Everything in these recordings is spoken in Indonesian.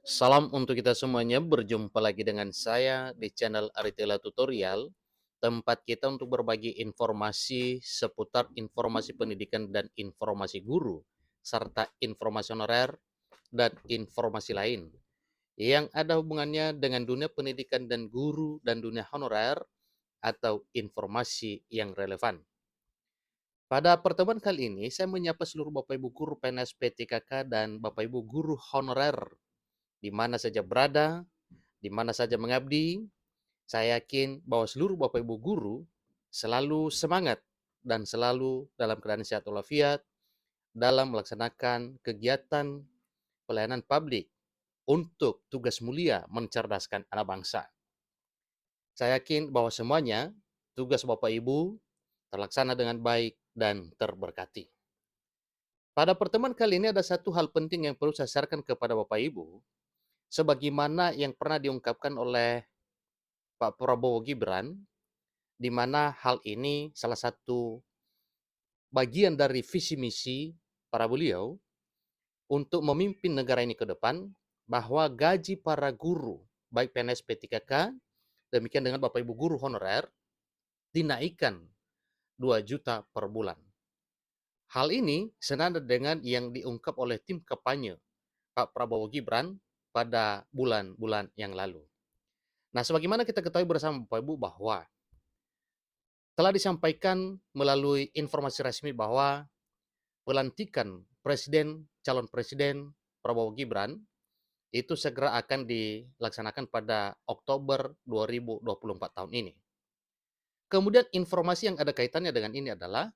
Salam untuk kita semuanya, berjumpa lagi dengan saya di channel Aritela Tutorial, tempat kita untuk berbagi informasi seputar informasi pendidikan dan informasi guru, serta informasi honorer dan informasi lain yang ada hubungannya dengan dunia pendidikan dan guru dan dunia honorer atau informasi yang relevan. Pada pertemuan kali ini, saya menyapa seluruh Bapak Ibu guru PNS PTKK dan Bapak Ibu guru honorer di mana saja berada, di mana saja mengabdi. Saya yakin bahwa seluruh Bapak Ibu guru selalu semangat dan selalu dalam keadaan sehat walafiat dalam melaksanakan kegiatan pelayanan publik untuk tugas mulia mencerdaskan anak bangsa. Saya yakin bahwa semuanya tugas Bapak Ibu terlaksana dengan baik dan terberkati. Pada pertemuan kali ini ada satu hal penting yang perlu saya sharekan kepada Bapak Ibu, sebagaimana yang pernah diungkapkan oleh Pak Prabowo Gibran, di mana hal ini salah satu bagian dari visi misi para beliau untuk memimpin negara ini ke depan, bahwa gaji para guru, baik PNS P3K, demikian dengan Bapak Ibu guru honorer, dinaikkan 2 juta per bulan. Hal ini senada dengan yang diungkap oleh tim kampanye Pak Prabowo Gibran pada bulan-bulan yang lalu. Nah, sebagaimana kita ketahui bersama Bapak Ibu bahwa telah disampaikan melalui informasi resmi bahwa pelantikan calon presiden Prabowo Gibran itu segera akan dilaksanakan pada Oktober 2024 tahun ini. Kemudian informasi yang ada kaitannya dengan ini adalah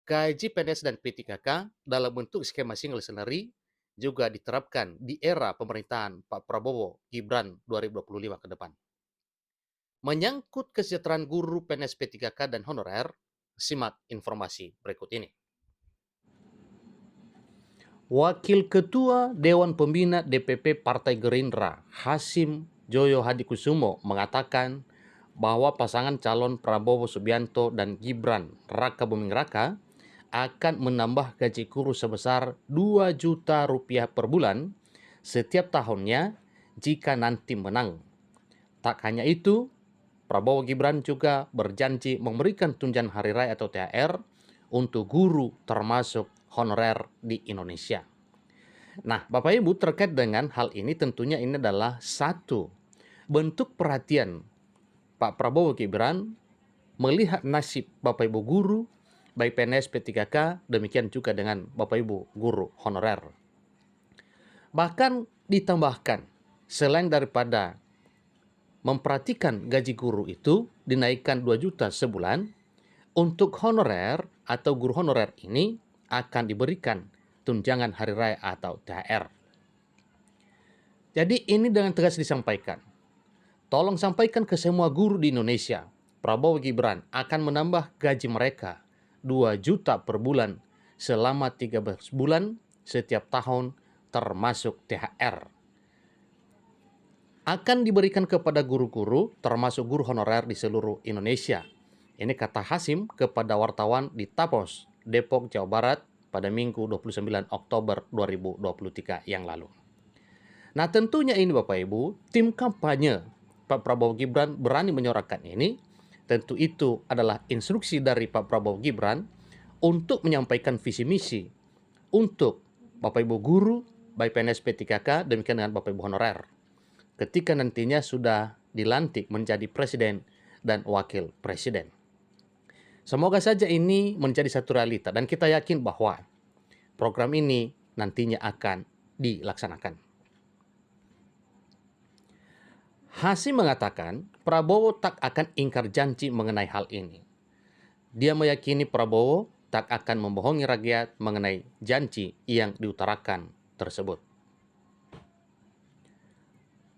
gaji PNS dan P3K dalam bentuk skema single salary juga diterapkan di era pemerintahan Pak Prabowo Gibran 2025 ke depan. Menyangkut kesejahteraan guru PNS P3K dan honorer, simak informasi berikut ini. Wakil Ketua Dewan Pembina DPP Partai Gerindra, Hasim Joyo Hadikusumo, mengatakan bahwa pasangan calon Prabowo Subianto dan Gibran Raka Buming Raka akan menambah gaji guru sebesar 2 juta rupiah per bulan setiap tahunnya jika nanti menang. Tak hanya itu, Prabowo Gibran juga berjanji memberikan tunjangan hari raya atau THR untuk guru termasuk honorer di Indonesia. Nah, Bapak Ibu, terkait dengan hal ini tentunya ini adalah satu bentuk perhatian Pak Prabowo Gibran melihat nasib Bapak Ibu guru, baik PNS P3K, demikian juga dengan Bapak Ibu guru honorer. Bahkan ditambahkan, selain daripada memperhatikan gaji guru itu dinaikkan 2 juta sebulan, untuk honorer atau guru honorer ini akan diberikan tunjangan hari raya atau THR. Jadi ini dengan tegas disampaikan. Tolong sampaikan ke semua guru di Indonesia, Prabowo Gibran akan menambah gaji mereka 2 juta per bulan selama 13 bulan setiap tahun termasuk THR. Akan diberikan kepada guru-guru termasuk guru honorer di seluruh Indonesia. Ini kata Hasim kepada wartawan di Tapos, Depok, Jawa Barat pada Minggu 29 Oktober 2023 yang lalu. Nah, tentunya ini Bapak Ibu, tim kampanye Pak Prabowo Gibran berani menyorakan ini. Tentu itu adalah instruksi dari Pak Prabowo Gibran untuk menyampaikan visi misi untuk Bapak Ibu guru, baik PNS P3K, demikian dengan Bapak Ibu honorer, ketika nantinya sudah dilantik menjadi presiden dan wakil presiden. Semoga saja ini menjadi satu realita dan kita yakin bahwa program ini nantinya akan dilaksanakan. Hasim mengatakan Prabowo tak akan ingkar janji mengenai hal ini. Dia meyakini Prabowo tak akan membohongi rakyat mengenai janji yang diutarakan tersebut.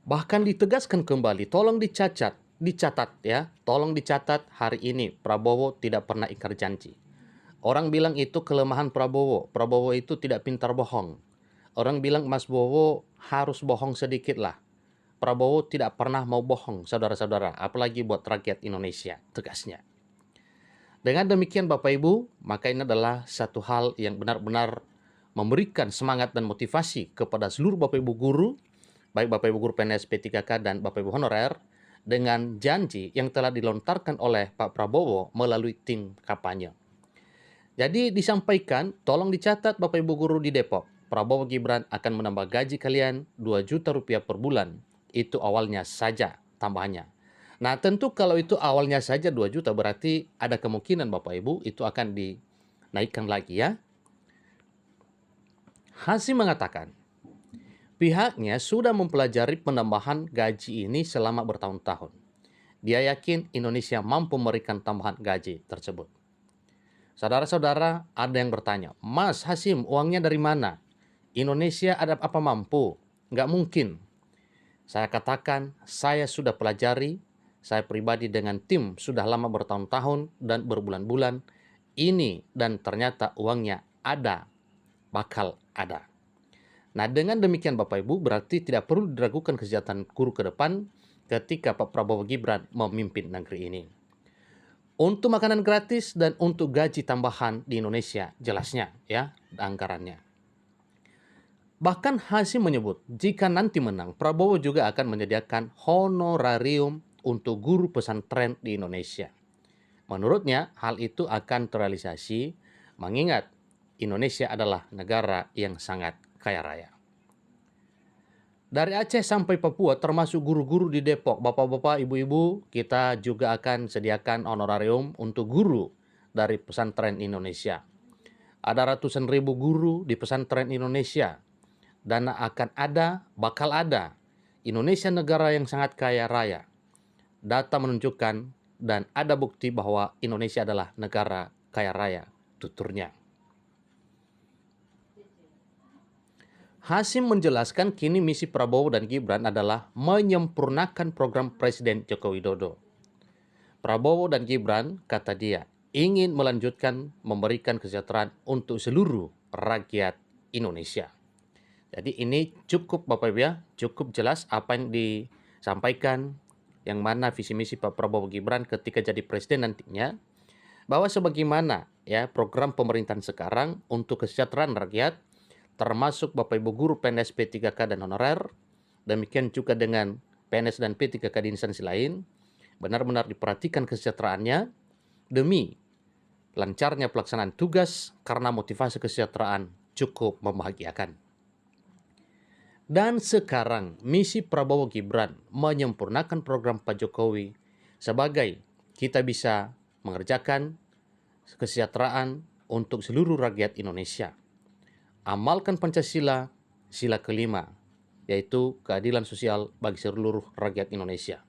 Bahkan ditegaskan kembali, tolong dicatat ya, tolong dicatat hari ini Prabowo tidak pernah ingkar janji. Orang bilang itu kelemahan Prabowo itu tidak pintar bohong. Orang bilang Mas Bowo harus bohong sedikit lah. Prabowo tidak pernah mau bohong, saudara-saudara, apalagi buat rakyat Indonesia, tegasnya. Dengan demikian Bapak Ibu, maka ini adalah satu hal yang benar-benar memberikan semangat dan motivasi kepada seluruh Bapak Ibu guru, baik Bapak Ibu guru PNS P3K dan Bapak Ibu honorer, dengan janji yang telah dilontarkan oleh Pak Prabowo melalui tim kampanye. Jadi disampaikan, tolong dicatat Bapak Ibu guru di Depok, Prabowo Gibran akan menambah gaji kalian 2 juta rupiah per bulan. Itu awalnya saja tambahannya. Nah, tentu kalau itu awalnya saja 2 juta berarti ada kemungkinan Bapak Ibu itu akan dinaikkan lagi ya. Hasim mengatakan, pihaknya sudah mempelajari penambahan gaji ini selama bertahun-tahun. Dia yakin Indonesia mampu memberikan tambahan gaji tersebut. Saudara-saudara, ada yang bertanya, Mas Hasim, uangnya dari mana? Indonesia ada apa mampu? Nggak mungkin. Saya katakan, saya sudah pelajari, saya pribadi dengan tim sudah lama bertahun-tahun dan berbulan-bulan, ini dan ternyata uangnya ada, bakal ada. Nah, dengan demikian Bapak Ibu, berarti tidak perlu diragukan kesejahteraan guru ke depan ketika Pak Prabowo Gibran memimpin negeri ini. Untuk makanan gratis dan untuk gaji tambahan di Indonesia, jelasnya ya, anggarannya. Bahkan Hasim menyebut, jika nanti menang, Prabowo juga akan menyediakan honorarium untuk guru pesantren di Indonesia. Menurutnya, hal itu akan terrealisasi, mengingat Indonesia adalah negara yang sangat kaya raya. Dari Aceh sampai Papua, termasuk guru-guru di Depok, bapak-bapak, ibu-ibu, kita juga akan sediakan honorarium untuk guru dari pesantren Indonesia. Ada ratusan ribu guru di pesantren Indonesia. Dana akan ada, bakal ada. Indonesia negara yang sangat kaya raya. Data menunjukkan dan ada bukti bahwa Indonesia adalah negara kaya raya, tuturnya. Hasim menjelaskan kini misi Prabowo dan Gibran adalah menyempurnakan program Presiden Joko Widodo. Prabowo dan Gibran, kata dia, ingin melanjutkan memberikan kesejahteraan untuk seluruh rakyat Indonesia. Jadi ini cukup Bapak Ibu ya, cukup jelas apa yang disampaikan, yang mana visi misi Pak Prabowo Gibran ketika jadi presiden nantinya, bahwa sebagaimana ya program pemerintahan sekarang untuk kesejahteraan rakyat, termasuk Bapak Ibu guru PNS P3K dan honorer, demikian juga dengan PNS dan P3K di instansi lain, benar-benar diperhatikan kesejahteraannya demi lancarnya pelaksanaan tugas karena motivasi kesejahteraan cukup membahagiakan. Dan sekarang misi Prabowo Gibran menyempurnakan program Pak Jokowi sebagai kita bisa mengerjakan kesejahteraan untuk seluruh rakyat Indonesia. Amalkan Pancasila, sila kelima, yaitu keadilan sosial bagi seluruh rakyat Indonesia.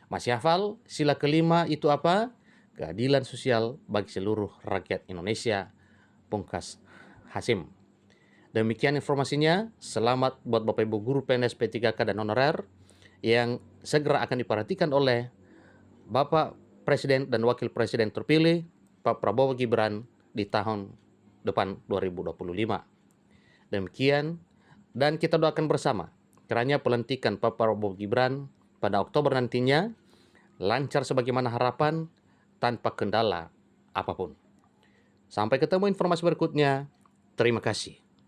Masih hafal sila kelima itu apa? Keadilan sosial bagi seluruh rakyat Indonesia. Pungkas Hasim. Demikian informasinya. Selamat buat Bapak Ibu guru PNS P3K dan honorer yang segera akan diperhatikan oleh Bapak Presiden dan Wakil Presiden terpilih Pak Prabowo Gibran di tahun depan 2025. Demikian, dan kita doakan bersama kiranya pelantikan Pak Prabowo Gibran pada Oktober nantinya lancar sebagaimana harapan tanpa kendala apapun. Sampai ketemu informasi berikutnya. Terima kasih.